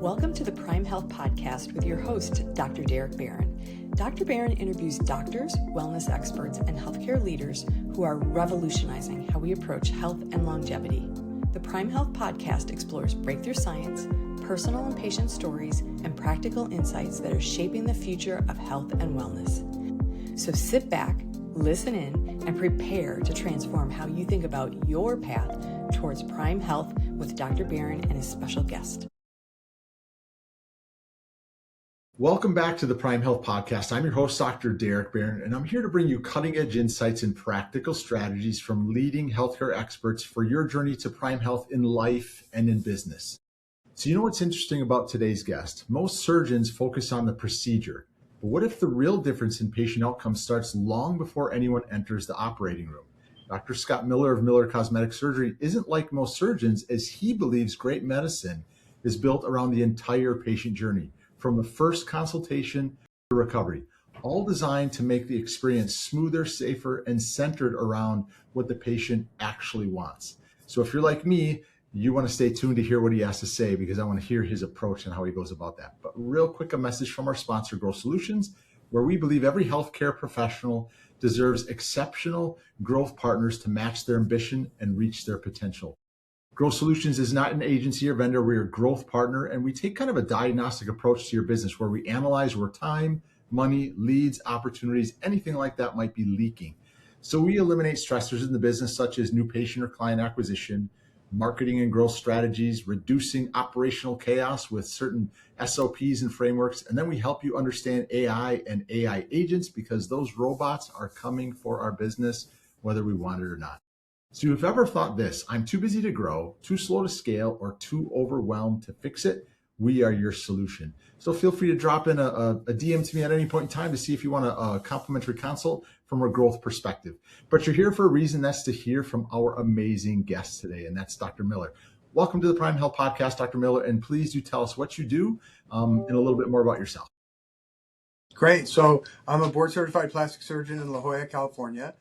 Welcome to the Prime Health Podcast with your host, Dr. Derek Barron. Dr. Barron interviews doctors, wellness experts, and healthcare leaders who are revolutionizing how we approach health and longevity. The Prime Health Podcast explores breakthrough science, personal and patient stories, and practical insights that are shaping the future of health and wellness. So sit back, listen in, and prepare to transform how you think about your path towards Prime Health with Dr. Barron and his special guest. Welcome back to the Prime Health Podcast. I'm your host, Dr. Derek Barron, and I'm here to bring you cutting-edge insights and practical strategies from leading healthcare experts for your journey to Prime Health in life and in business. So you know what's interesting about today's guest? Most surgeons focus on the procedure, but what if the real difference in patient outcomes starts long before anyone enters the operating room? Dr. Scott Miller of Miller Cosmetic Surgery isn't like most surgeons, as he believes great medicine is built around the entire patient journey, from the first consultation to recovery, all designed to make the experience smoother, safer, and centered around what the patient actually wants. So if you're like me, you want to stay tuned to hear what he has to say, because I want to hear his approach and how he goes about that. But real quick, a message from our sponsor, Growth Solutions, where we believe every healthcare professional deserves exceptional growth partners to match their ambition and reach their potential. Growth Solutions is not an agency or vendor. We're a growth partner, and we take kind of a diagnostic approach to your business where we analyze where time, money, leads, opportunities, anything like that might be leaking. So we eliminate stressors in the business, such as new patient or client acquisition, marketing and growth strategies, reducing operational chaos with certain SOPs and frameworks. And then we help you understand AI and AI agents, because those robots are coming for our business, whether we want it or not. So if you've ever thought this, I'm too busy to grow, too slow to scale, or too overwhelmed to fix it, we are your solution. So feel free to drop in a DM to me at any point in time to see if you want a complimentary consult from a growth perspective. But you're here for a reason. That's to hear from our amazing guest today, and that's Dr. Miller. Welcome to the Prime Health Podcast, Dr. Miller, and please do tell us what you do and a little bit more about yourself. Great. So I'm a board-certified plastic surgeon in La Jolla, California,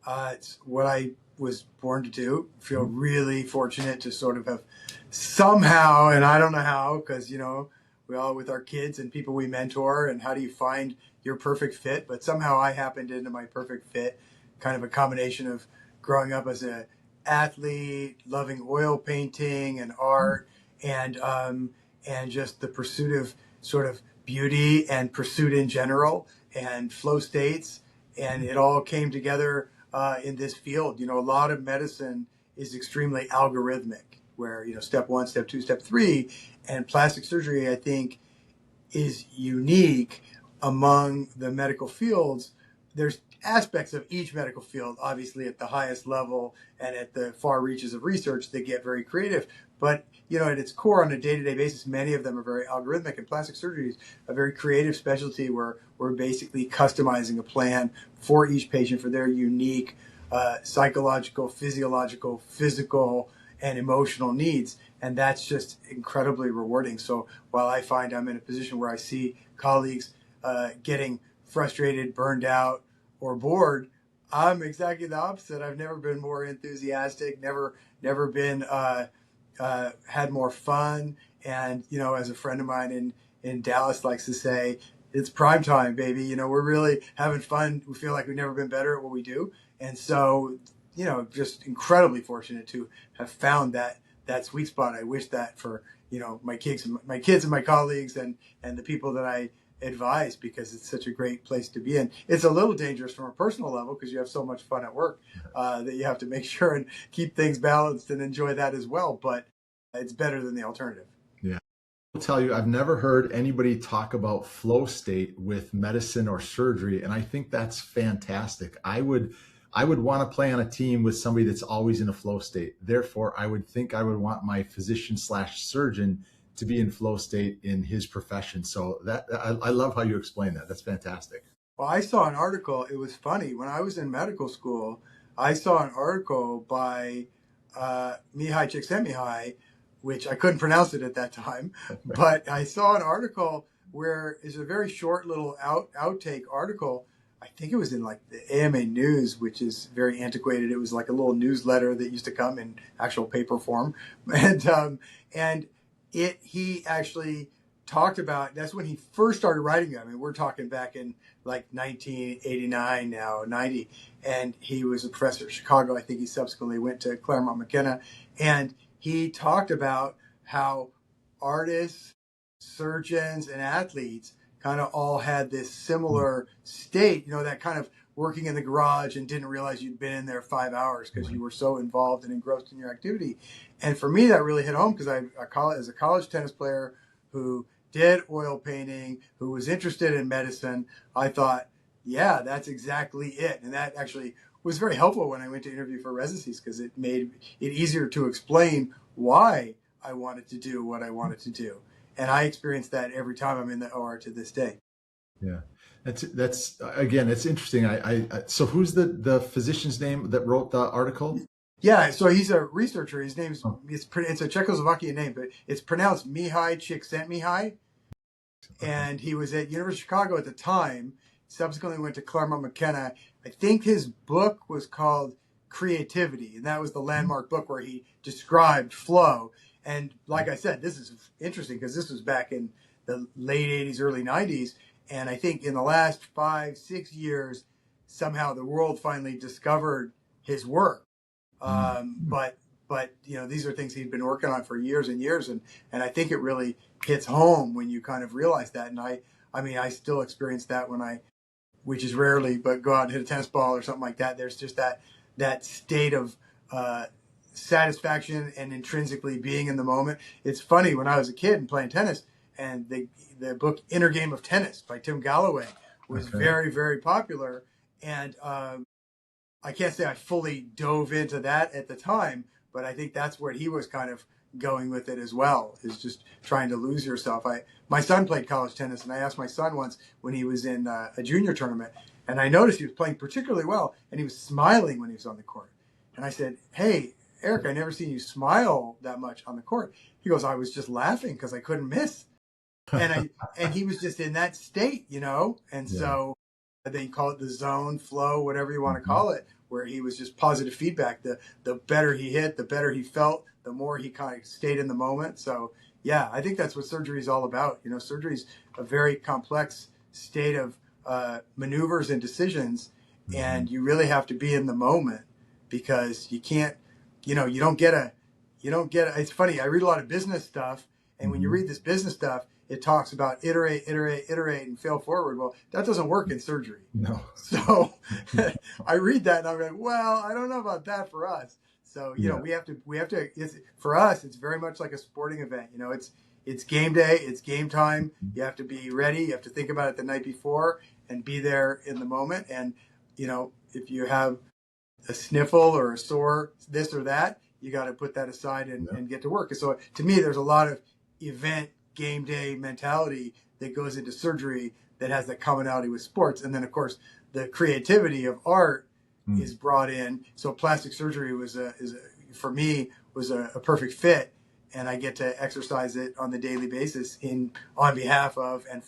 it's what I was born to do. Feel really fortunate to sort of have somehow, and I don't know how, because, you know, we all with our kids and people we mentor, and how do you find your perfect fit? But somehow I happened into my perfect fit, kind of a combination of growing up as an athlete, loving oil painting and art, and just the pursuit of sort of beauty and pursuit in general and flow states. And it all came together in this field. You know, a lot of medicine is extremely algorithmic, where, you know, step 1, step 2, step 3, and plastic surgery, I think, is unique among the medical fields. There's aspects of each medical field, obviously at the highest level and at the far reaches of research, that get very creative. But, you know, at its core, on a day-to-day basis, many of them are very algorithmic, and plastic surgery is a very creative specialty where we're basically customizing a plan for each patient for their unique psychological, physiological, physical, and emotional needs. And that's just incredibly rewarding. So while I find I'm in a position where I see colleagues getting frustrated, burned out, or bored, I'm exactly the opposite. I've never been more enthusiastic, never been had more fun. And, you know, as a friend of mine in Dallas likes to say, it's prime time, baby. You know, we're really having fun. We feel like we've never been better at what we do. And so, you know, just incredibly fortunate to have found that sweet spot. I wish that for, you know, my kids and my colleagues and the people that I advise, because it's such a great place to be in. It's a little dangerous from a personal level, because you have so much fun at work that you have to make sure and keep things balanced and enjoy that as well. But it's better than the alternative. Yeah. I'll tell you, I've never heard anybody talk about flow state with medicine or surgery, and I think that's fantastic. I would want to play on a team with somebody that's always in a flow state. Therefore, I would think I would want my physician/surgeon to be in flow state in his profession. So that I love how you explain that. That's fantastic. Well, I saw an article. It was funny. When I was in medical school, I saw an article by Mihai Csikszentmihalyi, which I couldn't pronounce it at that time, but I saw an article where it's a very short little outtake article I think it was in like the AMA News, which is very antiquated. It was like a little newsletter that used to come in actual paper form, and he actually talked about, that's when he first started writing it. I mean, we're talking back in like 1989 now, 90, and he was a professor at Chicago. I think he subsequently went to Claremont McKenna, and he talked about how artists, surgeons, and athletes kind of all had this similar state, that kind of working in the garage and didn't realize you'd been in there 5 hours because you were so involved and engrossed in your activity. And for me, that really hit home because as a college tennis player who did oil painting, who was interested in medicine, I thought, yeah, that's exactly it. And that actually was very helpful when I went to interview for residencies because it made it easier to explain why I wanted to do what I wanted to do. And I experience that every time I'm in the OR to this day. Yeah, that's again, it's interesting. So who's the physician's name that wrote the article? Yeah, so he's a researcher. His name's it's a Czechoslovakian name, but it's pronounced Mihai Csikszentmihalyi. And he was at University of Chicago at the time. Subsequently went to Claremont McKenna. I think his book was called Creativity, and that was the landmark book where he described flow. And like I said, this is interesting because this was back in the late 80s, early 90s. And I think in the last 5-6 years, somehow the world finally discovered his work. But these are things he'd been working on for years and years. And I think it really hits home when you kind of realize that. And I still experience that when which is rarely, but go out and hit a tennis ball or something like that. There's just that state of satisfaction and intrinsically being in the moment. It's funny, when I was a kid and playing tennis, and the book Inner Game of Tennis by Tim Galloway was very, very popular. And I can't say I fully dove into that at the time, but I think that's where he was kind of going with it as well, is just trying to lose yourself. My son played college tennis, and I asked my son once when he was in a junior tournament, and I noticed he was playing particularly well, and he was smiling when he was on the court. And I said, "Hey, Eric, I never seen you smile that much on the court." He goes, "I was just laughing because I couldn't miss." And he was just in that state, And so they call it the zone, flow, whatever you want to call it, where he was just positive feedback. The better he hit, the better he felt, the more he kind of stayed in the moment. So yeah, I think that's what surgery is all about. Surgery is a very complex state of maneuvers and decisions, and you really have to be in the moment because you can't, you don't get a, it's funny. I read a lot of business stuff, and when you read this business stuff, it talks about iterate, and fail forward. Well, that doesn't work in surgery. No. So I read that and I'm like, well, I don't know about that for us. So, we have to, for us, it's very much like a sporting event. It's game day, it's game time. You have to be ready. You have to think about it the night before and be there in the moment. And, if you have a sniffle or a sore, this or that, you got to put that aside and get to work. And so to me, there's a lot of event game day mentality that goes into surgery that has that commonality with sports. And then, of course, the creativity of art is brought in. So plastic surgery for me was a perfect fit, and I get to exercise it on the daily basis on behalf of and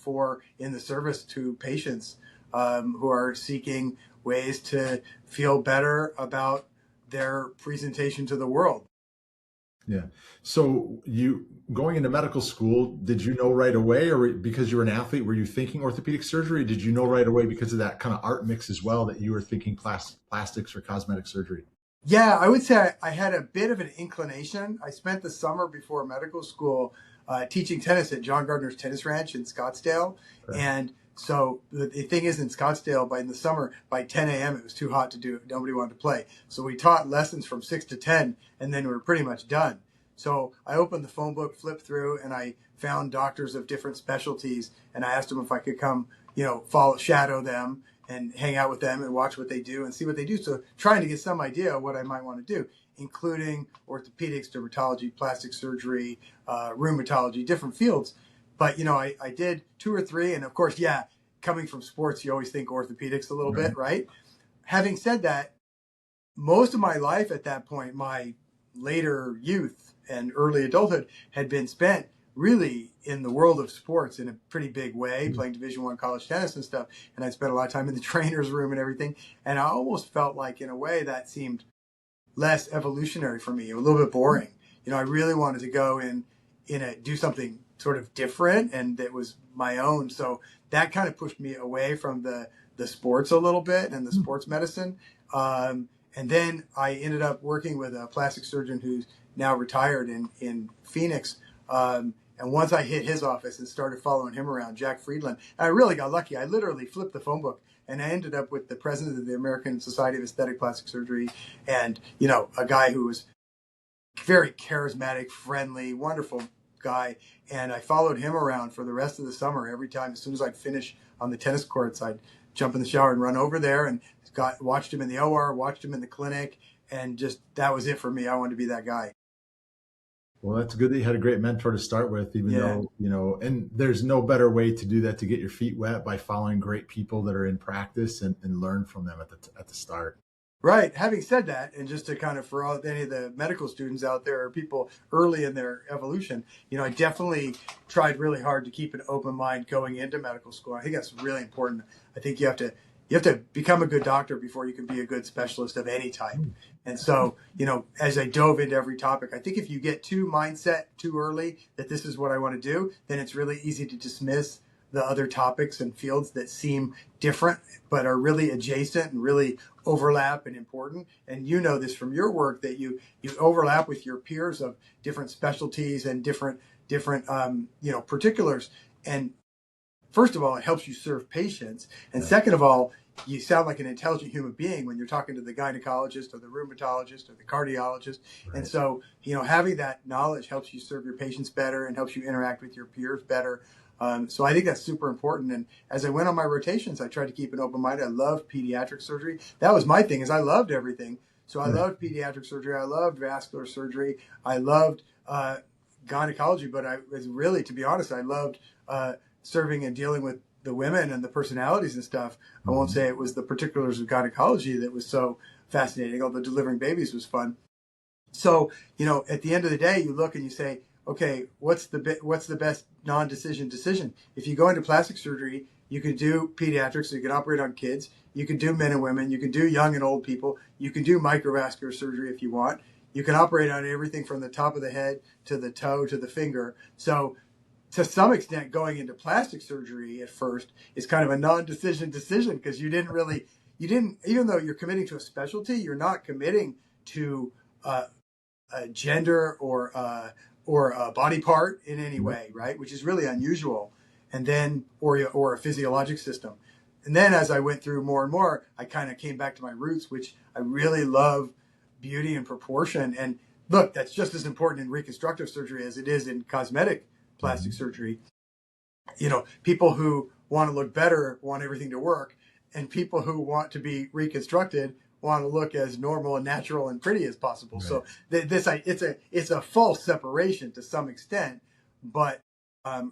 in the service to patients who are seeking ways to feel better about their presentation to the world. Yeah. So you going into medical school, did you know right away, or because you were an athlete, were you thinking orthopedic surgery? Did you know right away because of that kind of art mix as well that you were thinking plastics or cosmetic surgery? Yeah, I would say I had a bit of an inclination. I spent the summer before medical school teaching tennis at John Gardner's Tennis Ranch in Scottsdale. Okay. And so the thing is, in Scottsdale, in the summer, by 10 a.m., it was too hot to do. Nobody wanted to play. So we taught lessons from 6 to 10, and then we were pretty much done. So I opened the phone book, flipped through, and I found doctors of different specialties, and I asked them if I could come, shadow them and hang out with them and watch what they do and see what they do. So trying to get some idea of what I might want to do, including orthopedics, dermatology, plastic surgery, rheumatology, different fields. But, I did 2 or 3. And of course, coming from sports, you always think orthopedics a little bit, right? Having said that, most of my life at that point, my later youth and early adulthood had been spent really in the world of sports in a pretty big way, playing Division I college tennis and stuff. And I spent a lot of time in the trainer's room and everything. And I almost felt like, in a way, that seemed less evolutionary for me, a little bit boring. I really wanted to go do something sort of different and that was my own. So that kind of pushed me away from the sports a little bit and the sports medicine. And then I ended up working with a plastic surgeon who's now retired in Phoenix. And once I hit his office and started following him around, Jack Friedland, I really got lucky. I literally flipped the phone book and I ended up with the president of the American Society of Aesthetic Plastic Surgery and, a guy who was very charismatic, friendly, wonderful guy. And I followed him around for the rest of the summer. Every time, as soon as I'd finish on the tennis courts, I'd jump in the shower and run over there and watched him in the OR, watched him in the clinic. And just, that was it for me. I wanted to be that guy. Well, that's good that you had a great mentor to start with, even though, and there's no better way to do that, to get your feet wet, by following great people that are in practice and learn from them at the start. Right. Having said that, and just to kind of, for any of the medical students out there or people early in their evolution, I definitely tried really hard to keep an open mind going into medical school. I think that's really important. I think you have to become a good doctor before you can be a good specialist of any type. And so, as I dove into every topic, I think if you get too mindset too early that this is what I want to do, then it's really easy to dismiss the other topics and fields that seem different but are really adjacent and really overlap and important. And this from your work, that you overlap with your peers of different specialties and different particulars. And first of all, it helps you serve patients. And second of all, you sound like an intelligent human being when you're talking to the gynecologist or the rheumatologist or the cardiologist. Right. And so, having that knowledge helps you serve your patients better and helps you interact with your peers better. So I think that's super important. And as I went on my rotations, I tried to keep an open mind. I loved pediatric surgery. That was my thing, is I loved everything. So I loved pediatric surgery. I loved vascular surgery. I loved gynecology. But to be honest, I loved serving and dealing with the women and the personalities and stuff. I won't say it was the particulars of gynecology that was so fascinating, although delivering babies was fun. So, at the end of the day, you look and you say, okay, what's the best non-decision decision? If you go into plastic surgery, you can do pediatrics, so you can operate on kids. You can do men and women. You can do young and old people. You can do microvascular surgery if you want. You can operate on everything from the top of the head to the toe to the finger. So to some extent, going into plastic surgery at first is kind of a non-decision decision, because you didn't, even though you're committing to a specialty, you're not committing to a gender or a body part in any way, right? Which is really unusual. And then, or a physiologic system. And then as I went through more and more, I kind of came back to my roots, which I really love beauty and proportion. And look, that's just as important in reconstructive surgery as it is in cosmetic plastic surgery. People who want to look better want everything to work, and people who want to be reconstructed want to look as normal and natural and pretty as possible. Right. So it's a false separation to some extent, but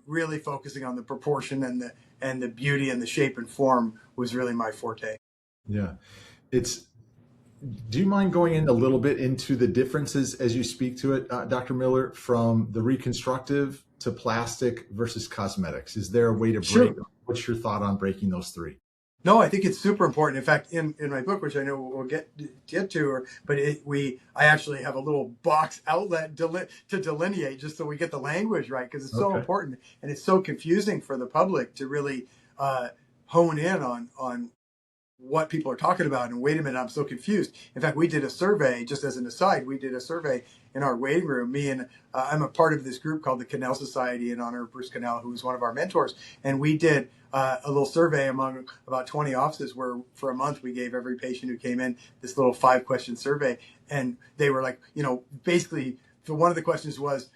really focusing on the proportion and the beauty and the shape and form was really my forte. Yeah. Do you mind going in a little bit into the differences as you speak to it, Dr. Miller, from the reconstructive to plastic versus cosmetics? Is there a way to break? Sure. What's your thought on breaking those three? No, I think it's super important. In fact, in my book, which I know we'll get to, I actually have a little box outlet to delineate, just so we get the language right, because it's so important and it's so confusing for the public to really hone in on what people are talking about. And wait a minute, I'm so confused. In fact, we did a survey, just as an aside, in our waiting room. Me and I'm a part of this group called the Cannell Society in honor of Bruce Cannell, who was one of our mentors. And we did a little survey among about 20 offices where for a month we gave every patient who came in this little 5-question survey. And they were like, basically, so one of the questions was,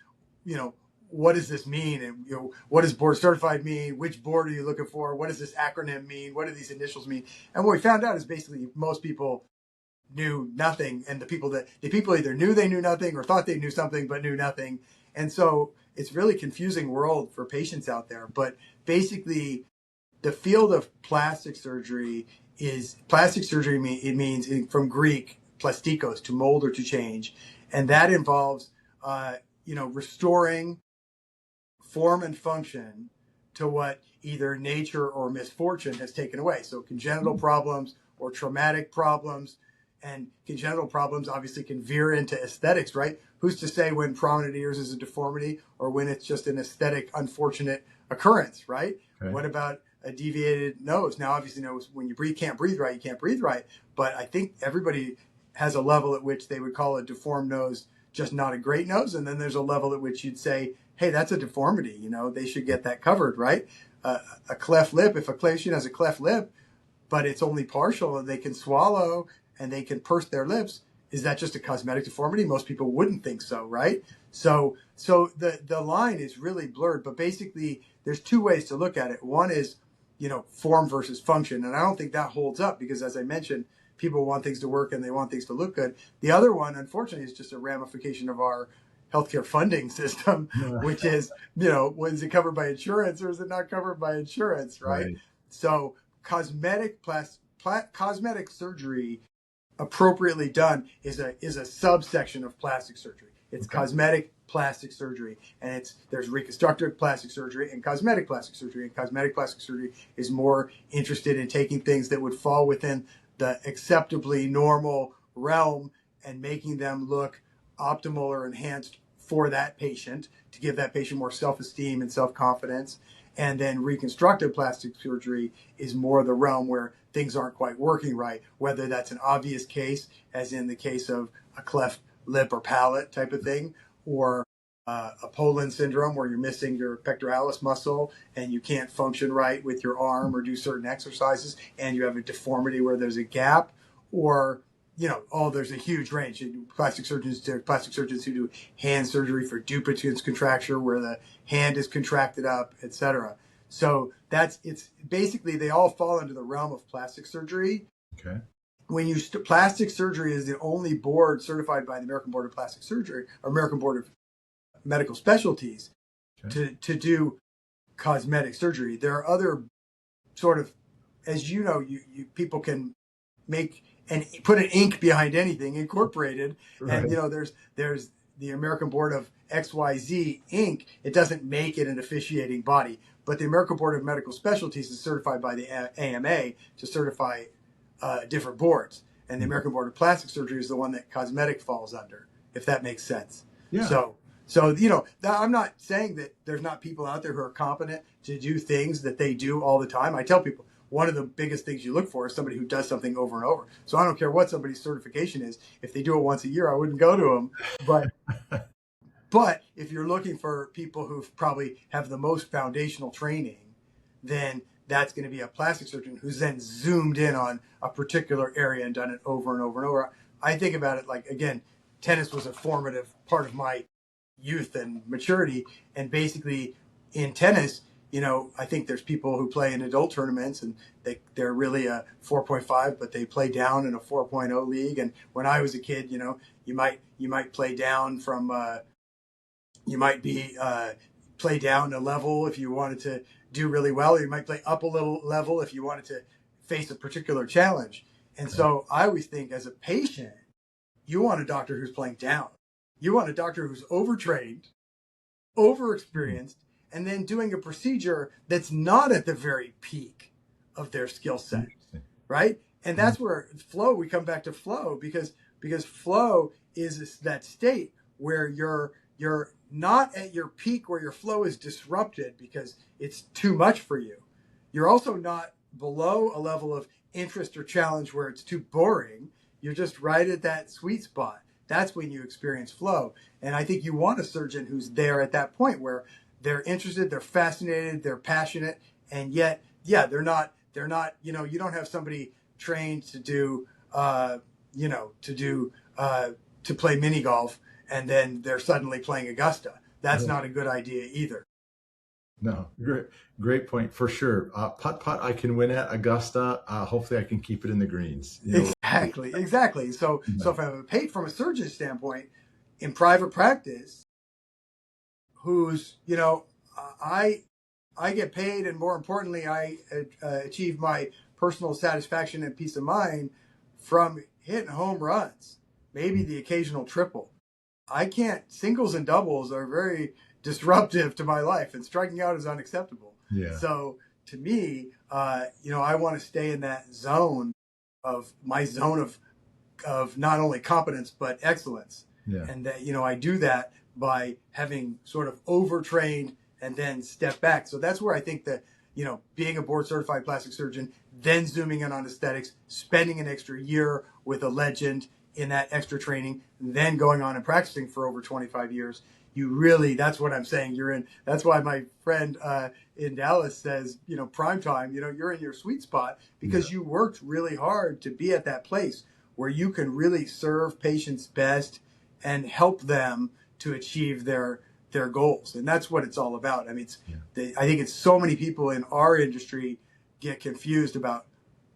what does this mean? And what does board certified mean? Which board are you looking for? What does this acronym mean? What do these initials mean? And what we found out is basically most people knew nothing, and the people either knew they knew nothing or thought they knew something but knew nothing. And so it's really confusing world for patients out there. But basically, the field of plastic surgery it means from Greek plastikos, to mold or to change, and that involves restoring form and function to what either nature or misfortune has taken away. So congenital problems or traumatic problems, and congenital problems obviously can veer into aesthetics, right? Who's to say when prominent ears is a deformity or when it's just an aesthetic, unfortunate occurrence, right? Okay. What about a deviated nose? Now, obviously, when you can't breathe right, you can't breathe right. But I think everybody has a level at which they would call a deformed nose just not a great nose. And then there's a level at which you'd say, hey, that's a deformity. They should get that covered, right? A cleft lip, if a patient has a cleft lip, but it's only partial and they can swallow and they can purse their lips, is that just a cosmetic deformity? Most people wouldn't think so, right? So the line is really blurred, but basically there's two ways to look at it. One is, form versus function. And I don't think that holds up because, as I mentioned, people want things to work and they want things to look good. The other one, unfortunately, is just a ramification of our healthcare funding system, which is, is it covered by insurance or is it not covered by insurance, right? So cosmetic surgery appropriately done is a subsection of plastic surgery. It's cosmetic plastic surgery, and there's reconstructive plastic surgery and cosmetic plastic surgery. And cosmetic plastic surgery is more interested in taking things that would fall within the acceptably normal realm and making them look optimal or enhanced for that patient to give that patient more self-esteem and self-confidence. And then reconstructive plastic surgery is more the realm where things aren't quite working right, whether that's an obvious case, as in the case of a cleft lip or palate type of thing, or a Poland syndrome where you're missing your pectoralis muscle and you can't function right with your arm or do certain exercises, and you have a deformity where there's a gap, or there's a huge range. Plastic surgeons who do hand surgery for duplicitous contracture where the hand is contracted up, etc. So it's basically they all fall into the realm of plastic surgery. Okay. When plastic surgery is the only board certified by the American Board of Plastic Surgery or American Board of Medical Specialties to do cosmetic surgery. There are other sort of, as you people can make and put an ink behind anything incorporated. Right. And there's the American Board of XYZ Inc. It doesn't make it an officiating body, but the American Board of Medical Specialties is certified by the AMA to certify different boards, and the American Board of Plastic Surgery is the one that cosmetic falls under, if that makes sense. Yeah. So I'm not saying that there's not people out there who are competent to do things that they do all the time. I tell people one of the biggest things you look for is somebody who does something over and over. So I don't care what somebody's certification is. If they do it once a year, I wouldn't go to them. But if you're looking for people who probably have the most foundational training, then that's going to be a plastic surgeon who's then zoomed in on a particular area and done it over and over and over. I think about it like, again, tennis was a formative part of my youth and maturity. And basically in tennis, I think there's people who play in adult tournaments and they're really a 4.5, but they play down in a 4.0 league. And when I was a kid, you might play down from, play down a level if you wanted to do really well, or you might play up a little level if you wanted to face a particular challenge. And so I always think as a patient, you want a doctor who's playing down. You want a doctor who's overtrained, overexperienced, and then doing a procedure that's not at the very peak of their skill set, right? And that's where flow, we come back to flow because flow is that state where you're not at your peak where your flow is disrupted because it's too much for you. You're also not below a level of interest or challenge where it's too boring. You're just right at that sweet spot. That's when you experience flow. And I think you want a surgeon who's there at that point where they're interested, they're fascinated, they're passionate, and yet, they're not, you don't have somebody trained to play mini golf and then they're suddenly playing Augusta. That's not a good idea either. No, great point for sure. Putt, I can win at Augusta. Hopefully I can keep it in the greens. Exactly. So if I have a paid from a surgeon standpoint in private practice, who's, I get paid, and more importantly, I achieve my personal satisfaction and peace of mind from hitting home runs, maybe the occasional triple. I can't, singles and doubles are very disruptive to my life, and striking out is unacceptable. Yeah. So to me, I want to stay in that zone of not only competence, but excellence. Yeah. And that, I do that by having sort of overtrained and then step back. So that's where I think that, being a board certified plastic surgeon, then zooming in on aesthetics, spending an extra year with a legend in that extra training, then going on and practicing for over 25 years, that's what I'm saying. You're in, that's why my friend in Dallas says, prime time, you're in your sweet spot, because you worked really hard to be at that place where you can really serve patients best and help them to achieve their goals. And that's what it's all about. I mean, I think it's so many people in our industry get confused about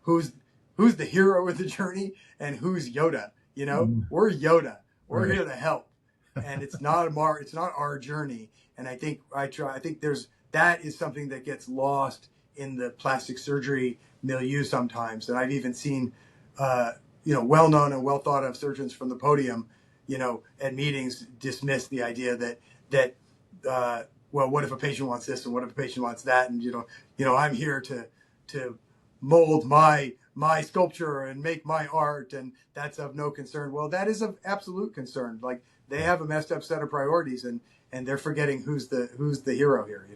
who's the hero of the journey and who's Yoda. We're Yoda. We're here to help. And it's not our journey. And I think that is something that gets lost in the plastic surgery milieu sometimes. And I've even seen, well-known and well thought of surgeons from the podium, at meetings dismiss the idea that well, what if a patient wants this and what if a patient wants that? And, I'm here to mold my sculpture and make my art, and that's of no concern. Well, that is of absolute concern. Like, they have a messed up set of priorities, and they're forgetting who's the hero here,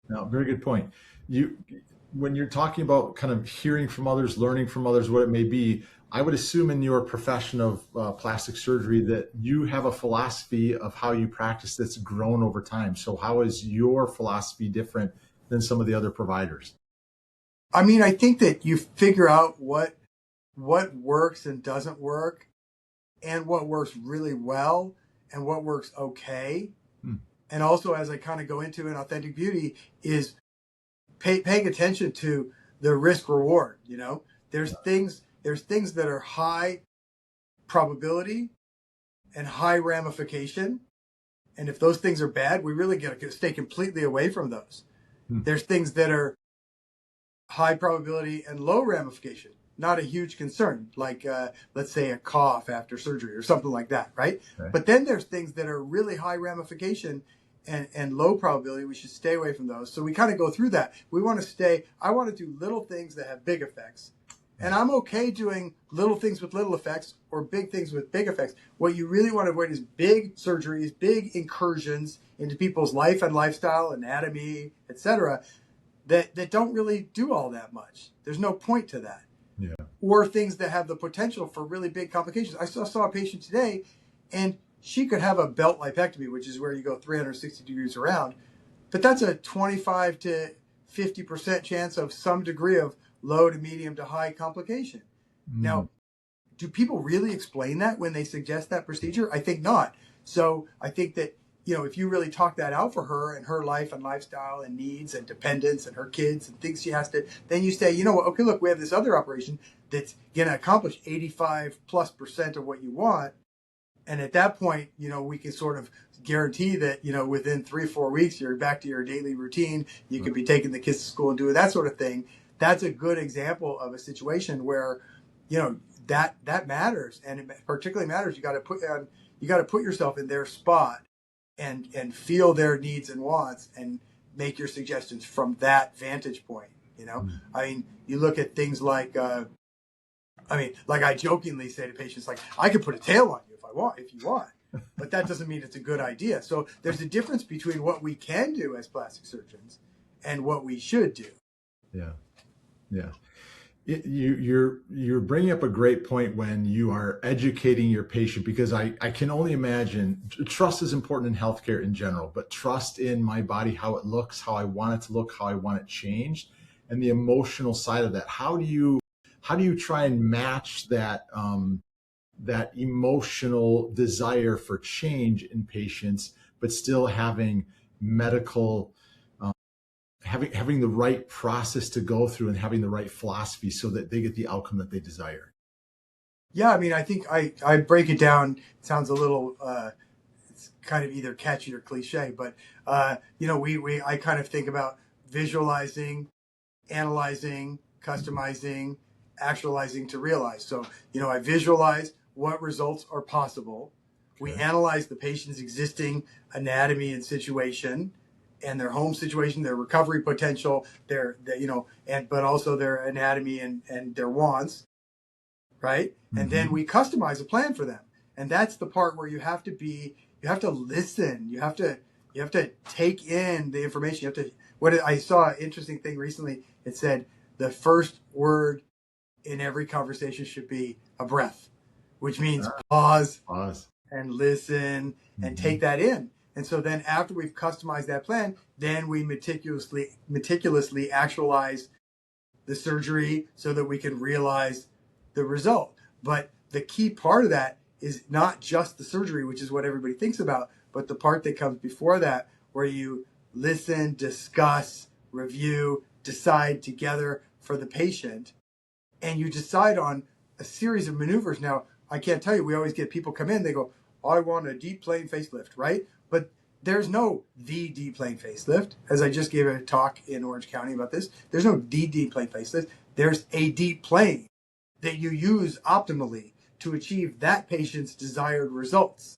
No, very good point. When you're talking about kind of hearing from others, learning from others, what it may be, I would assume in your profession of plastic surgery that you have a philosophy of how you practice that's grown over time. So how is your philosophy different than some of the other providers? I mean, I think that you figure out what works and doesn't work, and what works really well and what works okay. And also, as I kind of go into in Authentic Beauty, is paying attention to the risk reward. There's things that are high probability and high ramification. And if those things are bad, we really got to stay completely away from those. There's things that are high probability and low ramification, not a huge concern, like let's say a cough after surgery or something like that, right? But then there's things that are really high ramification and low probability. We should stay away from those. So we kind of go through that. I want to do little things that have big effects. And I'm okay doing little things with little effects or big things with big effects. What you really want to avoid is big surgeries, big incursions into people's life and lifestyle, anatomy, etc., that don't really do all that much. There's no point to that. Yeah. Or things that have the potential for really big complications. I saw a patient today, and she could have a belt lipectomy, which is where you go 360 degrees around, but that's a 25 to 50% chance of some degree of low to medium to high complication. Now, do people really explain that when they suggest that procedure? I think not. So I think that, if you really talk that out for her and her life and lifestyle and needs and dependence and her kids and things she has to, then you say, okay, look, we have this other operation that's going to accomplish 85+% of what you want. And at that point, we can sort of guarantee that, within 3-4 weeks, you're back to your daily routine. You could be taking the kids to school and doing that sort of thing. That's a good example of a situation where, that matters. And it particularly matters. You got to put yourself in their spot and feel their needs and wants and make your suggestions from that vantage point. I mean, you look at things like, I jokingly say to patients, like, I could put a tail on you if you want, but that doesn't mean it's a good idea. So there's a difference between what we can do as plastic surgeons and what we should do. Yeah. Yeah. You're bringing up a great point when you are educating your patient, because I can only imagine trust is important in healthcare in general, but trust in my body, how it looks, how I want it to look, how I want it changed, and the emotional side of that. How do you try and match that that emotional desire for change in patients, but still having medical having the right process to go through and having the right philosophy so that they get the outcome that they desire? Yeah, I mean, I think I break it down. It sounds a little, it's kind of either catchy or cliche, but, I kind of think about visualizing, analyzing, customizing, actualizing to realize. So, I visualize what results are possible. We analyze the patient's existing anatomy and situation, and their home situation, their recovery potential, but also their anatomy and their wants, right? And then we customize a plan for them. And that's the part where you have to listen. You have to take in the information. I saw an interesting thing recently. It said the first word in every conversation should be a breath, which means pause and listen and take that in. And so then after we've customized that plan, then we meticulously actualize the surgery so that we can realize the result. But the key part of that is not just the surgery, which is what everybody thinks about, but the part that comes before that, where you listen, discuss, review, decide together for the patient, and you decide on a series of maneuvers. Now, I can't tell you, we always get people come in, they go, I want a deep plane facelift, right? But there's no the deep plane facelift. As I just gave a talk in Orange County about this, there's no the deep plane facelift. There's a deep plane that you use optimally to achieve that patient's desired results.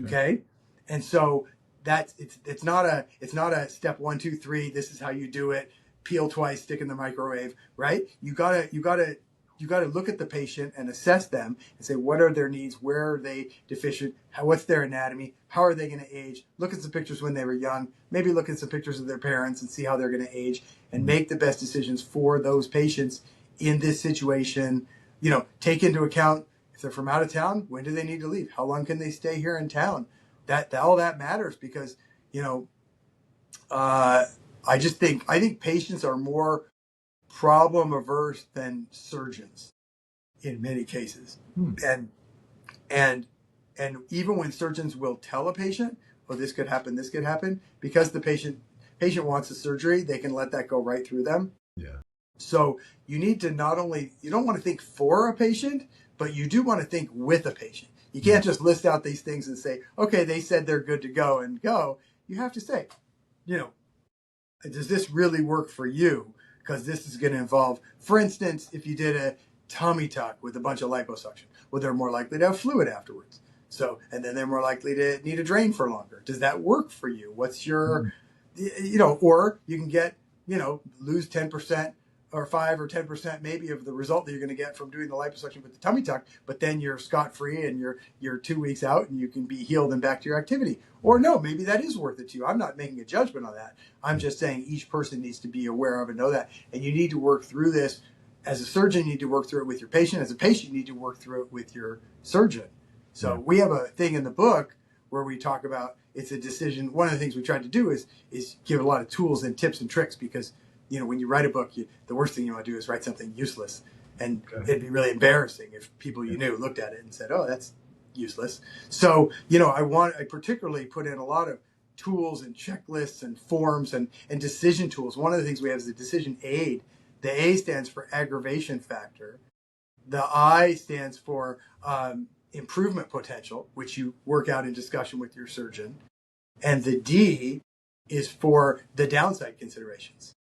Okay? And so it's not a step 1, 2, 3, this is how you do it, peel twice, stick in the microwave, right? You gotta look at the patient and assess them and say, what are their needs? Where are they deficient? What's their anatomy? How are they going to age? Look at some pictures when they were young. Maybe look at some pictures of their parents and see how they're going to age and make the best decisions for those patients in this situation. Take into account if they're from out of town, when do they need to leave? How long can they stay here in town? That all that matters because, I think patients are more problem averse than surgeons in many cases. And even when surgeons will tell a patient, oh, this could happen, because the patient wants a surgery, they can let that go right through them. So you need to you don't want to think for a patient, but you do want to think with a patient. You can't just list out these things and say, okay, they said they're good to go and go. You have to say, does this really work for you? Because this is going to involve, for instance, if you did a tummy tuck with a bunch of liposuction, well, they're more likely to have fluid afterwards. So, and then they're more likely to need a drain for longer. Does that work for you? What's your, or you can get, lose 10% or 5 or 10% maybe of the result that you're going to get from doing the liposuction with the tummy tuck, but then you're scot-free and you're 2 weeks out and you can be healed and back to your activity. Or no, maybe that is worth it to you. I'm not making a judgment on that. I'm just saying each person needs to be aware of and know that. And you need to work through this. As a surgeon, you need to work through it with your patient. As a patient, you need to work through it with your surgeon. So we have a thing in the book where we talk about it's a decision. One of the things we tried to do is give a lot of tools and tips and tricks because when you write a book, the worst thing you want to do is write something useless. And it'd be really embarrassing if people you knew looked at it and said, oh, that's useless. So, I particularly put in a lot of tools and checklists and forms and decision tools. One of the things we have is a decision aid. The A stands for aggravation factor. The I stands for improvement potential, which you work out in discussion with your surgeon. And the D is for the downside considerations.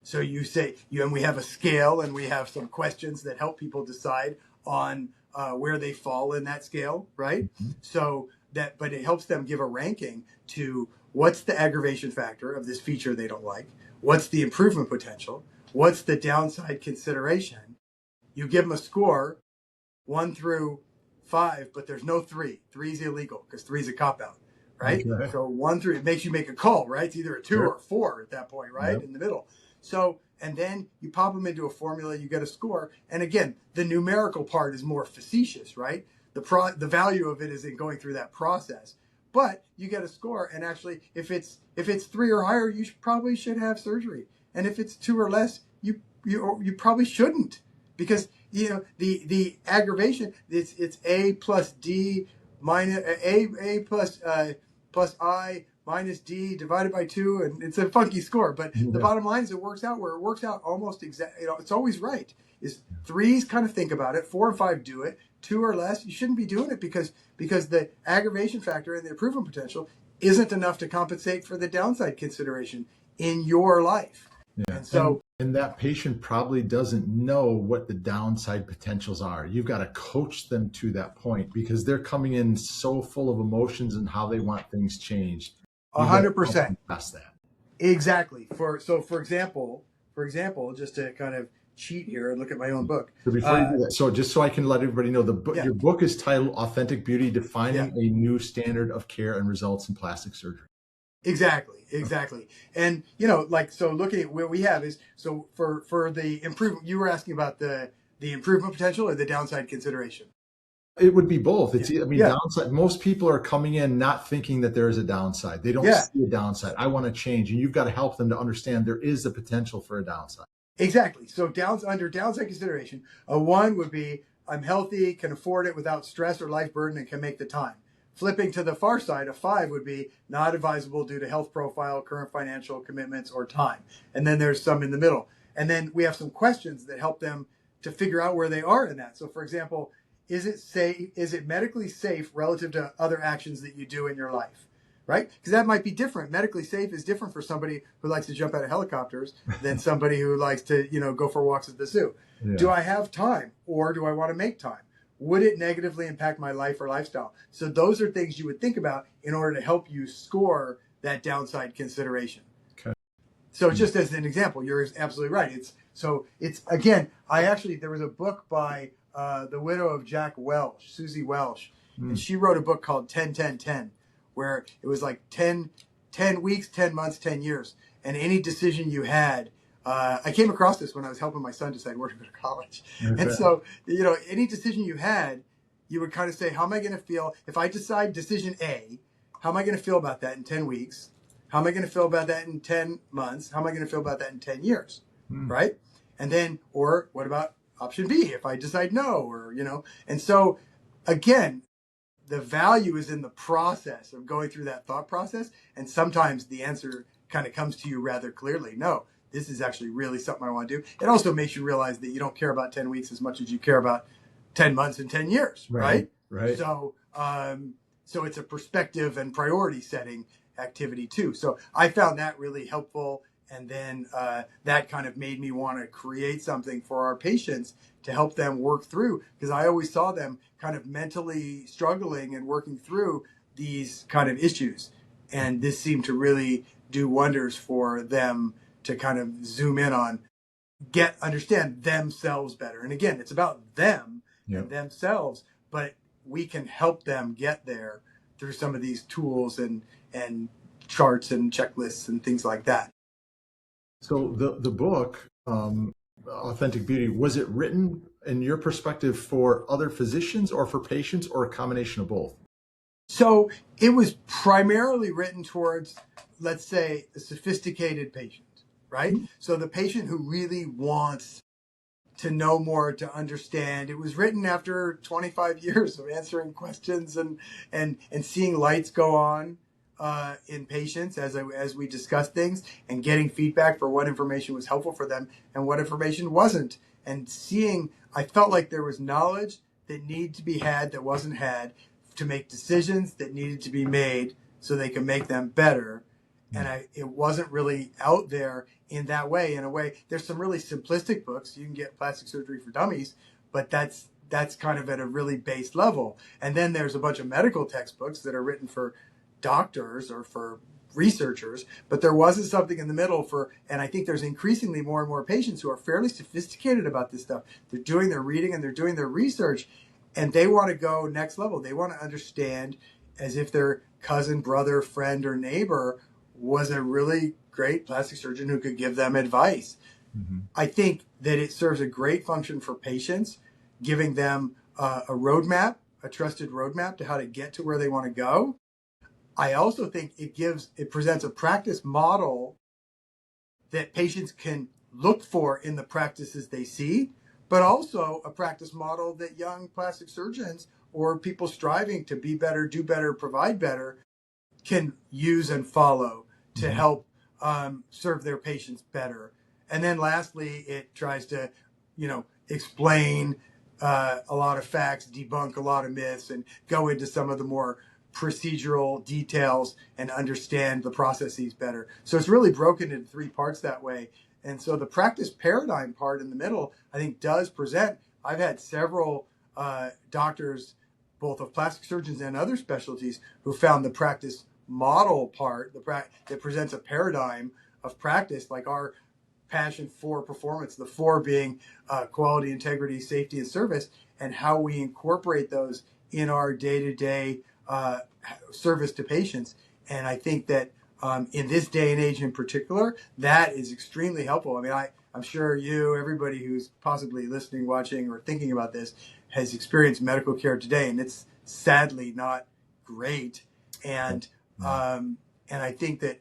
So you say, and we have a scale and we have some questions that help people decide on where they fall in that scale, right? So but it helps them give a ranking to what's the aggravation factor of this feature they don't like, what's the improvement potential, what's the downside consideration. You give them a score 1 through 5, but there's no 3. 3 is illegal because 3 is a cop-out, right? Okay. So 1 through, it makes you make a call, right? It's either a 2 or a 4 at that point, right? In the middle. So, and then you pop them into a formula, you get a score. And again, the numerical part is more facetious, right? The value of it is in going through that process. But you get a score, and actually, if it's 3 or higher, you probably should have surgery. And if it's 2 or less, you probably shouldn't, because the aggravation it's A plus D minus A plus I minus D divided by 2, and it's a funky score. But the bottom line is it works out almost exactly. It's always right. Is 3s kind of think about it, 4 and 5 do it, 2 or less you shouldn't be doing it because the aggravation factor and the improvement potential isn't enough to compensate for the downside consideration in your life. Yeah. And so, And that patient probably doesn't know what the downside potentials are. You've got to coach them to that point because they're coming in so full of emotions and how they want things changed. You've got to help 100%. them past that. Exactly. For example, just to kind of cheat here and look at my own book. So before you do that, so just so I can let everybody know, the book, Yeah. your book is titled "Authentic Beauty: Defining Yeah. a New Standard of Care and Results in Plastic Surgery." Exactly. And so looking at where we have is, so for the improvement, you were asking about the improvement potential or the downside consideration. It would be both. Yeah. Downside. Most people are coming in not thinking that there is a downside. They don't Yeah. see a downside. I want to change, and you've got to help them to understand there is the potential for a downside. Exactly. So under downside consideration, a 1 would be I'm healthy, can afford it without stress or life burden, and can make the time. Flipping to the far side, a 5 would be not advisable due to health profile, current financial commitments, or time. And then there's some in the middle. And then we have some questions that help them to figure out where they are in that. So for example, is it medically safe relative to other actions that you do in your life? Right? Because that might be different. Medically safe is different for somebody who likes to jump out of helicopters than somebody who likes to, go for walks at the zoo. Yeah. Do I have time or do I want to make time? Would it negatively impact my life or lifestyle? So those are things you would think about in order to help you score that downside consideration. Okay. So just as an example, you're absolutely right. There was a book by the widow of Jack Welch, Susie Welch, and she wrote a book called 10-10-10, where it was like 10 weeks, 10 months, 10 years. And any decision you had, I came across this when I was helping my son decide where to go to college. Okay. And so, any decision you had, you would kind of say, how am I going to feel if I decide decision A? How am I going to feel about that in 10 weeks? How am I going to feel about that in 10 months? How am I going to feel about that in 10 years? Right? And then, or what about option B if I decide no, and so again, the value is in the process of going through that thought process. And sometimes the answer kind of comes to you rather clearly. No, this is actually really something I want to do. It also makes you realize that you don't care about 10 weeks as much as you care about 10 months and 10 years. Right. So it's a perspective and priority setting activity too. So I found that really helpful. And then that kind of made me want to create something for our patients to help them work through, because I always saw them kind of mentally struggling and working through these kind of issues. And this seemed to really do wonders for them to kind of zoom in on, understand themselves better. And again, it's about them and themselves, but we can help them get there through some of these tools and charts and checklists and things like that. So the book, Authentic Beauty, was it written in your perspective for other physicians or for patients or a combination of both? So it was primarily written towards, let's say, a sophisticated patient, right? Mm-hmm. So the patient who really wants to know more, to understand. It was written after 25 years of answering questions and seeing lights go on in patients as we discussed things and getting feedback for what information was helpful for them and what information wasn't. And I felt like there was knowledge that needed to be had that wasn't had, to make decisions that needed to be made so they can make them better. And it wasn't really out there in that way. In a way, there's some really simplistic books. You can get Plastic Surgery for Dummies, but that's kind of at a really base level. And then there's a bunch of medical textbooks that are written for doctors or for researchers, but there wasn't something in the middle and I think there's increasingly more and more patients who are fairly sophisticated about this stuff. They're doing their reading and they're doing their research, and they want to go next level. They want to understand as if their cousin, brother, friend, or neighbor was a really great plastic surgeon who could give them advice. Mm-hmm. I think that it serves a great function for patients, giving them a roadmap, a trusted roadmap to how to get to where they want to go. I also think it presents a practice model that patients can look for in the practices they see, but also a practice model that young plastic surgeons or people striving to be better, do better, provide better can use and follow to help serve their patients better. And then lastly, it tries to, explain a lot of facts, debunk a lot of myths, and go into some of the more procedural details and understand the processes better. So it's really broken into 3 parts that way. And so the practice paradigm part in the middle, I think, does present. I've had several doctors, both of plastic surgeons and other specialties, who found the practice model part, that presents a paradigm of practice, like our passion for performance, the four being quality, integrity, safety, and service, and how we incorporate those in our day-to-day service to patients. And I think that in this day and age in particular, that is extremely helpful. I mean, I'm sure everybody who's possibly listening, watching, or thinking about this has experienced medical care today, and it's sadly not great. And I think that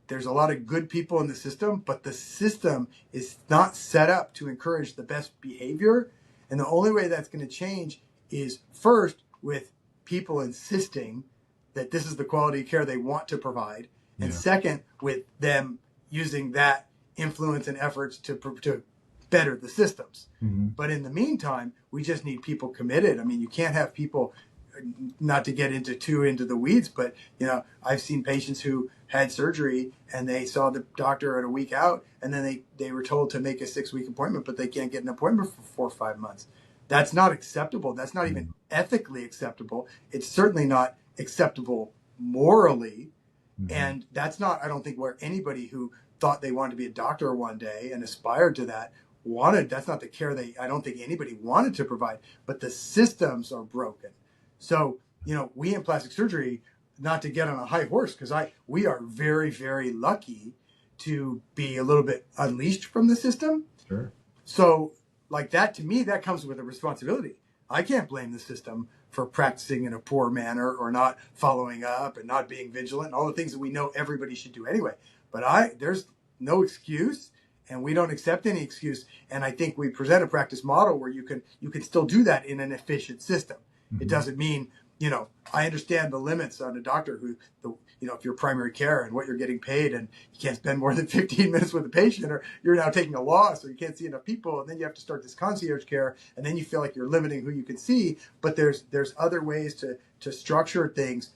there's a lot of good people in the system, but the system is not set up to encourage the best behavior. And the only way that's going to change is first with people insisting that this is the quality of care they want to provide. And second, with them using that influence and efforts to better the systems. But in the meantime, we just need people committed. I mean, you can't have people, not to get too into the weeds, but I've seen patients who had surgery and they saw the doctor at a week out, and then they were told to make a 6-week appointment, but they can't get an appointment for 4 or 5 months. That's not acceptable. That's not even ethically acceptable. It's certainly not acceptable morally. And that's not, I don't think, where anybody who thought they wanted to be a doctor one day and aspired to that that's not the care I don't think anybody wanted to provide, but the systems are broken. So, we in plastic surgery, not to get on a high horse, because we are very, very lucky to be a little bit unleashed from the system. Sure. So like that, to me, that comes with a responsibility. I can't blame the system for practicing in a poor manner or not following up and not being vigilant, and all the things that we know everybody should do anyway. But there's no excuse, and we don't accept any excuse. And I think we present a practice model where you can still do that in an efficient system. It doesn't mean, I understand the limits on a doctor if you're primary care and what you're getting paid, and you can't spend more than 15 minutes with a patient, or you're now taking a loss, or you can't see enough people, and then you have to start this concierge care, and then you feel like you're limiting who you can see. But there's other ways to structure things.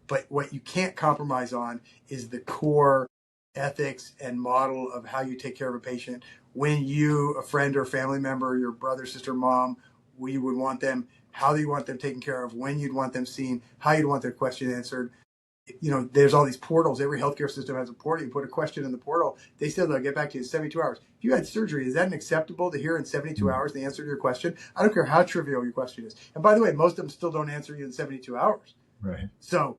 But what you can't compromise on is the core ethics and model of how you take care of a patient. When a friend or family member, your brother, sister, mom, we would want them, how do you want them taken care of, when you'd want them seen, how you'd want their question answered. There's all these portals. Every healthcare system has a portal. You put a question in the portal, they said they'll get back to you in 72 hours. If you had surgery, is that acceptable to hear in 72 hours the answer to your question? I don't care how trivial your question is. And by the way, most of them still don't answer you in 72 hours. Right. So,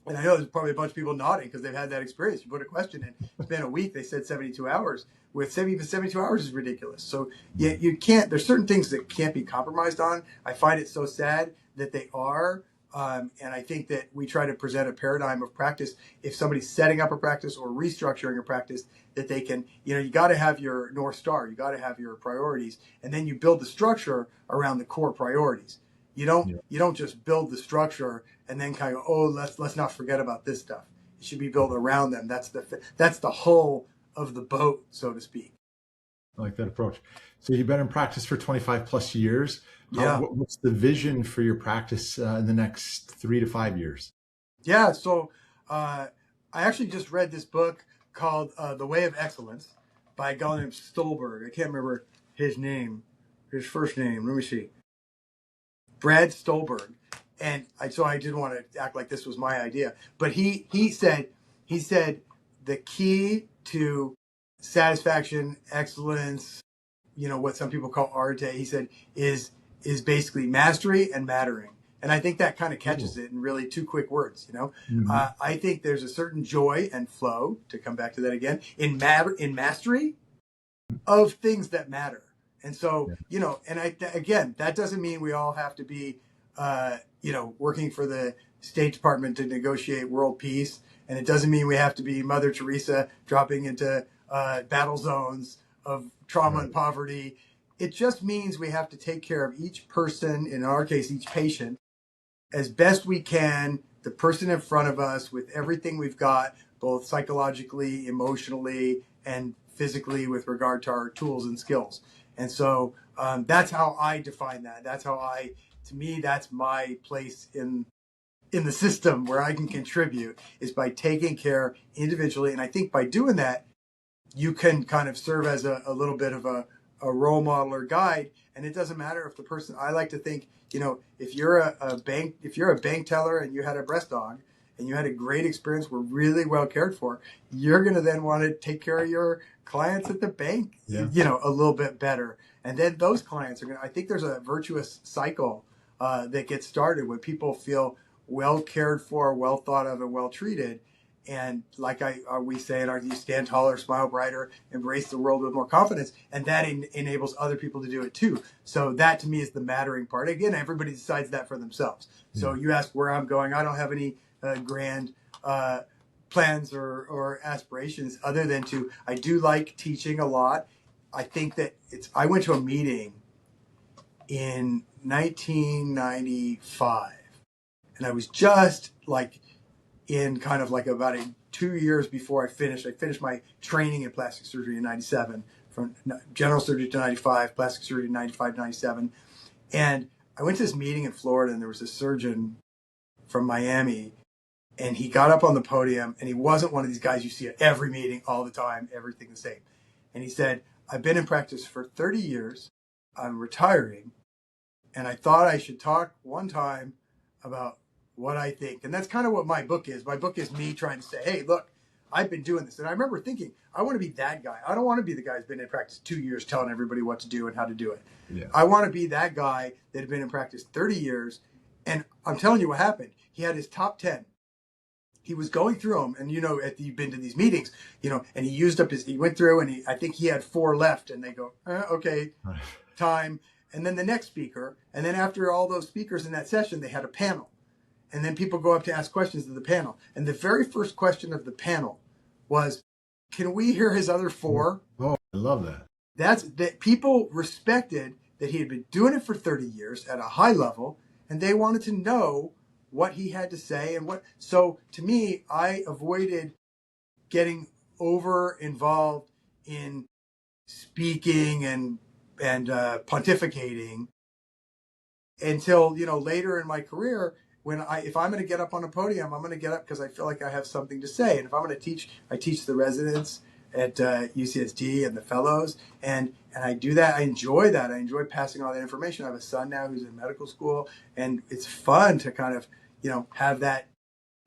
and I know there's probably a bunch of people nodding because they've had that experience. You put a question in, it's been a week, they said 72 hours. Even 72 hours is ridiculous. So you can't, there's certain things that can't be compromised on. I find it so sad that they are. And I think that we try to present a paradigm of practice. If somebody's setting up a practice or restructuring a practice, that they can, you got to have your North Star, you got to have your priorities, and then you build the structure around the core priorities. You don't just build the structure and then kind of, let's not forget about this stuff. It should be built around them. That's the hull of the boat, so to speak. I like that approach. So you've been in practice for 25 plus years. Yeah. What's the vision for your practice in the next 3 to 5 years? Yeah. So I actually just read this book called The Way of Excellence by a guy named Stolberg. I can't remember his first name. Let me see. Brad Stolberg. And so I didn't want to act like this was my idea. But he said the key to satisfaction, excellence, what some people call arte, he said, is basically mastery and mattering. And I think that kind of catches it in really 2 quick words. I think there's a certain joy and flow, to come back to that again, in mastery of things that matter. And so, again, that doesn't mean we all have to be, working for the State Department to negotiate world peace. And it doesn't mean we have to be Mother Teresa dropping into battle zones of trauma and poverty. It just means we have to take care of each person, in our case, each patient, as best we can, the person in front of us, with everything we've got, both psychologically, emotionally, and physically, with regard to our tools and skills. And so that's how I define that. To me, that's my place in the system where I can contribute, is by taking care individually. And I think by doing that, you can kind of serve as a little bit of a role model or guide. And it doesn't matter if the person, I like to think, if you're a bank teller and you had a breast dog and you had a great experience, were really well cared for, you're going to then want to take care of your clients at the bank, a little bit better. And then those clients are going to, I think there's a virtuous cycle that gets started when people feel well cared for, well thought of, and well treated. And like we say in our, you stand taller, smile brighter, embrace the world with more confidence. And that enables other people to do it too. So that to me is the mattering part. Again, everybody decides that for themselves. So you ask where I'm going. I don't have any grand plans or aspirations other than I do like teaching a lot. I think that I went to a meeting in 1995 and I was just like in kind of like about 2 years before I finished my training in plastic surgery in 97, from general surgery to 95, plastic surgery to 95, 97. And I went to this meeting in Florida and there was a surgeon from Miami and he got up on the podium and he wasn't one of these guys you see at every meeting all the time, everything the same. And he said, I've been in practice for 30 years. I'm retiring. And I thought I should talk one time about what I think. And that's kind of what my book is. My book is me trying to say, hey, look, I've been doing this. And I remember thinking, I want to be that guy. I don't want to be the guy who's been in practice 2 years telling everybody what to do and how to do it. Yeah. I want to be that guy that had been in practice 30 years. And I'm telling you what happened. He had his top 10. He was going through them. And, you've been to these meetings, and he used up he went through and I think he had 4 left. And they go, okay, time. And then the next speaker. And then after all those speakers in that session, they had a panel. And then people go up to ask questions of the panel. And the very first question of the panel was, can we hear his other 4? Oh, I love that. That people respected that he had been doing it for 30 years at a high level, and they wanted to know what he had to say and what. So to me, I avoided getting over involved in speaking and pontificating until, later in my career, if I'm going to get up on a podium, I'm going to get up because I feel like I have something to say. And if I'm going to teach, I teach the residents at UCSD and the fellows. And I do that. I enjoy that. I enjoy passing all that information. I have a son now who's in medical school. And it's fun to kind of, have that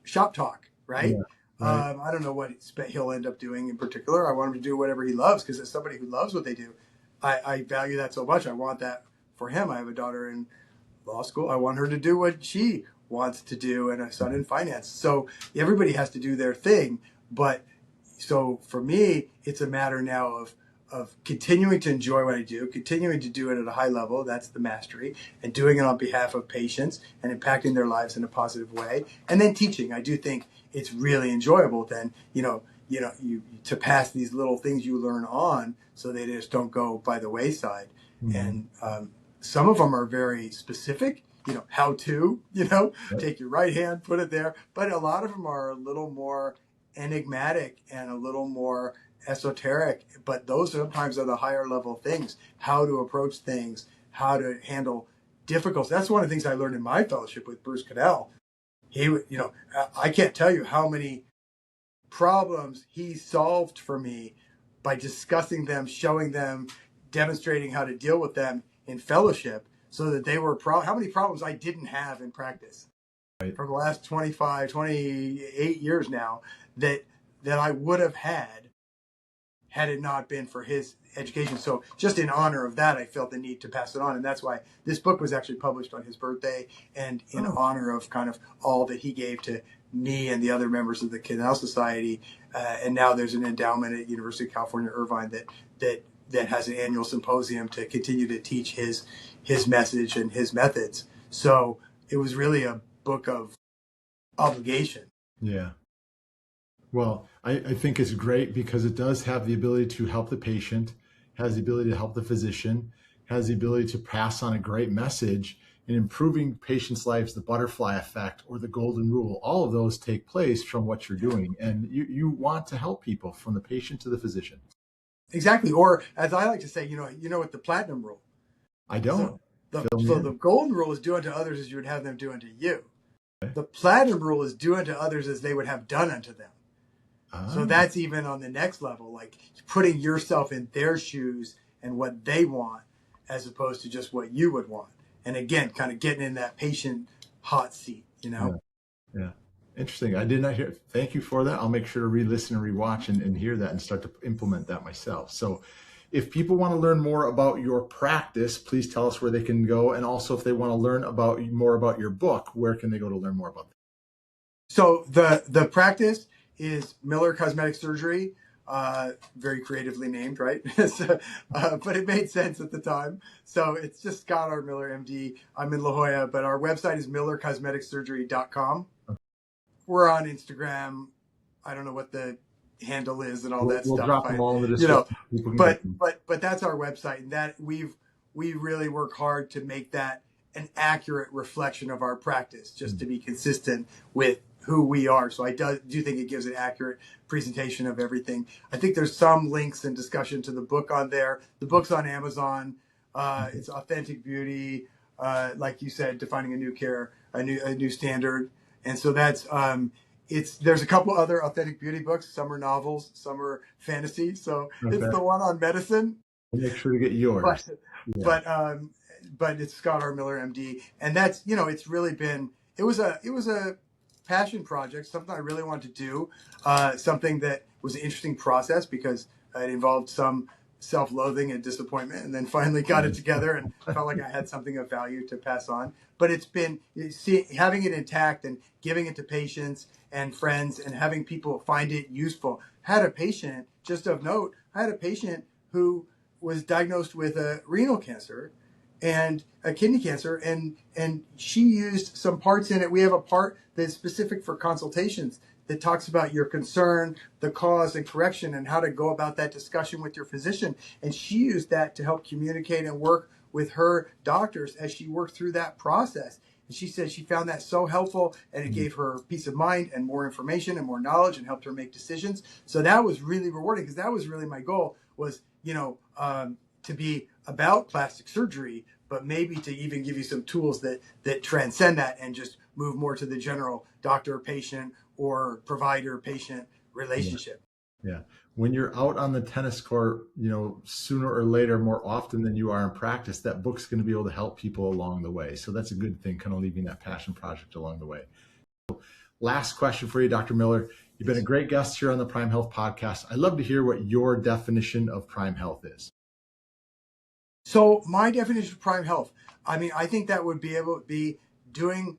shop talk, right? Yeah, right. I don't know what he'll end up doing in particular. I want him to do whatever he loves because as somebody who loves what they do, I value that so much. I want that for him. I have a daughter in law school. I want her to do what she wants to do and a son in finance. So everybody has to do their thing. But so for me, it's a matter now of continuing to enjoy what I do, continuing to do it at a high level. That's the mastery, and doing it on behalf of patients and impacting their lives in a positive way. And then teaching. I do think it's really enjoyable then, you to pass these little things you learn on so they just don't go by the wayside. Mm-hmm. And some of them are very specific, how to, take your right hand, put it there. But a lot of them are a little more enigmatic and a little more esoteric. But those sometimes are the higher level things, how to approach things, how to handle difficulties. That's one of the things I learned in my fellowship with Bruce Cadell. He, I can't tell you how many problems he solved for me by discussing them, showing them, demonstrating how to deal with them in fellowship, so that they were how many problems I didn't have in practice for the last 28 years now that I would have had it not been for his education. So just in honor of that, I felt the need to pass it on. And that's why this book was actually published on his birthday and in honor of kind of all that he gave to me and the other members of the Cadell Society. And now there's an endowment at University of California, Irvine that has an annual symposium to continue to teach his message and his methods. So it was really a book of obligation. Yeah. Well, I think it's great because it does have the ability to help the patient, has the ability to help the physician, has the ability to pass on a great message in improving patients' lives, the butterfly effect or the golden rule. All of those take place from what you're doing. And you want to help people from the patient to the physician. Exactly. Or as I like to say, what the platinum rule. I don't. So the golden rule is do unto others as you would have them do unto you. Okay. The platinum rule is do unto others as they would have done unto them. So Ah, that's even on the next level, like putting yourself in their shoes and what they want as opposed to just what you would want. And again, kind of getting in that patient hot seat, you yeah, know? yeah. Interesting. I did not hear. Thank you for that. I'll make sure to re-listen and rewatch and hear that and start to implement that myself. So, if people want to learn more about your practice, please tell us where they can go. And also, if they want to learn about more about your book, where can they go to learn more about that? So the practice is Miller Cosmetic Surgery, very creatively named, right? So, but it made sense at the time. So it's just Scott R. Miller, MD. I'm in La Jolla, but our website is millercosmeticsurgery.com. We're on Instagram. I don't know what the handle is and all that We'll stuff. drop them all in the You know, description. People can get but them. but that's our website, and that we really work hard to make that an accurate reflection of our practice, just to be consistent with who we are. So I do think it gives an accurate presentation of everything. I think there's some links and discussion to the book on there. The book's on Amazon. It's Authentic Beauty, like you said, defining a new care, a new standard. And so that's there's a couple other Authentic Beauty books. Some are novels, some are fantasy. So it's Okay. the one on medicine, I'll make sure to get yours. but Yeah. but it's Scott R. Miller, MD, and that's it's really been it was a passion project, something I really wanted to do, something that was an interesting process because it involved some self-loathing and disappointment, and then finally got it together and felt like I had something of value to pass on. But it's been having it intact and giving it to patients and friends and having people find it useful. Had a patient, just of note, I had a patient who was diagnosed with a renal cancer and a kidney cancer, and she used some parts in it. We have a part that's specific for consultations that talks about your concern, the cause and correction, and how to go about that discussion with your physician. And she used that to help communicate and work with her doctors as she worked through that process. And she said she found that so helpful, and it gave her peace of mind and more information and more knowledge and helped her make decisions. So that was really rewarding because that was really my goal was, to be about plastic surgery, but maybe to even give you some tools that transcend that and just move more to the general doctor-patient or provider-patient relationship. Yeah. When you're out on the tennis court, sooner or later, more often than you are in practice, that book's going to be able to help people along the way. So that's a good thing, kind of leaving that passion project along the way. Last question for you, Dr. Miller. You've been a great guest here on the Prime Health podcast. I'd love to hear what your definition of Prime Health is. So my definition of Prime Health, I think that would be able to be doing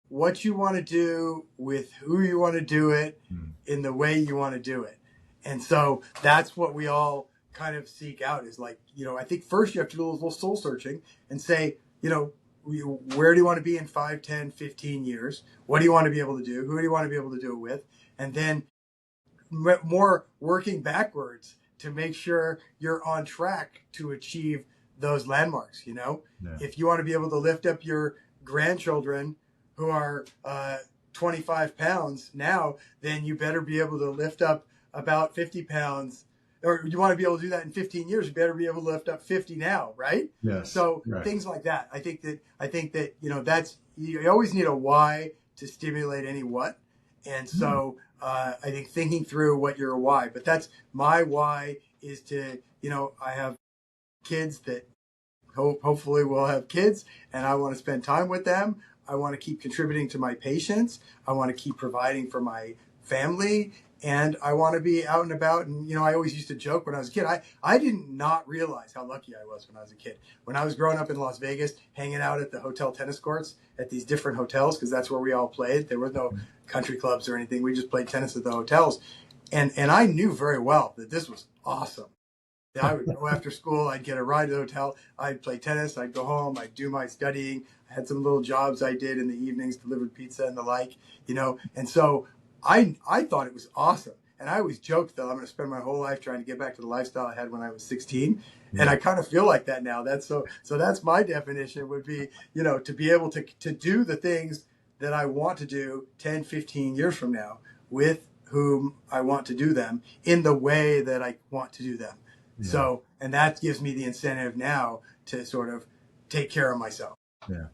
what you want to do with who you want to do it in the way you want to do it. And so that's what we all kind of seek out is like, I think first you have to do a little soul searching and say, where do you want to be in 5, 10, 15 years? What do you want to be able to do? Who do you want to be able to do it with? And then more working backwards to make sure you're on track to achieve those landmarks. Yeah. If you want to be able to lift up your grandchildren who are 25 pounds now, then you better be able to lift up about 50 pounds. Or you want to be able to do that in 15 years, you better be able to lift up 50 now, right? Yes. So right. Things like that. I think that that's, you always need a why to stimulate any what. And so I think thinking through what your why, but that's my why is to, I have kids that hopefully will have kids, and I want to spend time with them. I want to keep contributing to my patients. I want to keep providing for my family, and I want to be out and about. And, I always used to joke when I was a kid, I did not realize how lucky I was when I was a kid. When I was growing up in Las Vegas, hanging out at the hotel tennis courts at these different hotels, because that's where we all played. There was no country clubs or anything. We just played tennis at the hotels. And I knew very well that this was awesome. I would go after school. I'd get a ride to the hotel. I'd play tennis. I'd go home. I'd do my studying. I had some little jobs I did in the evenings, delivered pizza and the like, And so I thought it was awesome. And I always joked that I'm going to spend my whole life trying to get back to the lifestyle I had when I was 16. And I kind of feel like that now. So that's my definition would be, to be able to do the things that I want to do 10, 15 years from now with whom I want to do them in the way that I want to do them. Yeah. So, and that gives me the incentive now to sort of take care of myself. Yeah.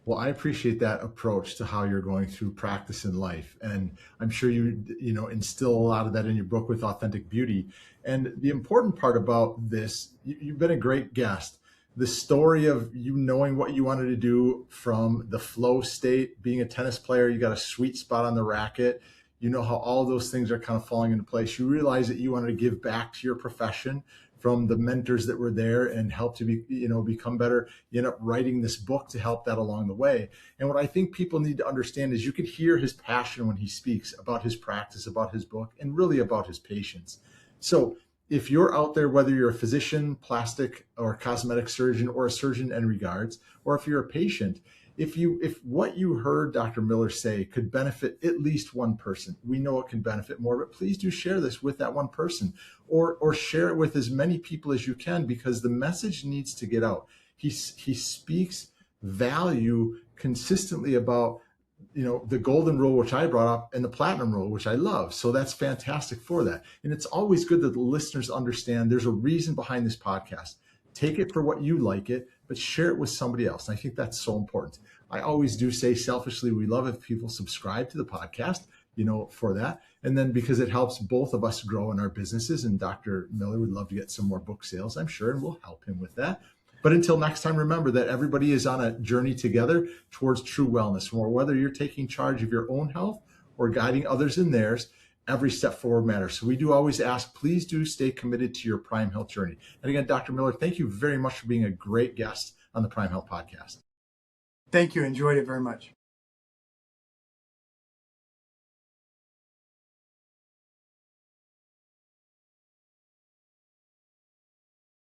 Well, I appreciate that approach to how you're going through practice in life. And I'm sure you instill a lot of that in your book with Authentic Beauty. And the important part about this, you've been a great guest. The story of you knowing what you wanted to do from the flow state, being a tennis player, you got a sweet spot on the racket. You know how all those things are kind of falling into place. You realize that you wanted to give back to your profession from the mentors that were there and help to become better. You end up writing this book to help that along the way. And what I think people need to understand is you could hear his passion when he speaks about his practice, about his book, and really about his patients. So if you're out there, whether you're a physician, plastic or cosmetic surgeon, or a surgeon in regards, or if you're a patient, if what you heard Dr. Miller say could benefit at least one person, we know it can benefit more, but please do share this with that one person, or share it with as many people as you can, because the message needs to get out. He speaks value consistently about the golden rule, which I brought up, and the platinum rule, which I love. So that's fantastic for that. And it's always good that the listeners understand there's a reason behind this podcast. Take it for what you like it, but share it with somebody else. And I think that's so important. I always do say selfishly, we love if people subscribe to the podcast, for that. And then because it helps both of us grow in our businesses, and Dr. Miller would love to get some more book sales, I'm sure, and we'll help him with that. But until next time, remember that everybody is on a journey together towards true wellness. Or whether you're taking charge of your own health or guiding others in theirs, every step forward matters. So we do always ask, please do stay committed to your Prime Health journey. And again, Dr. Miller, thank you very much for being a great guest on the Prime Health Podcast. Thank you. Enjoyed it very much.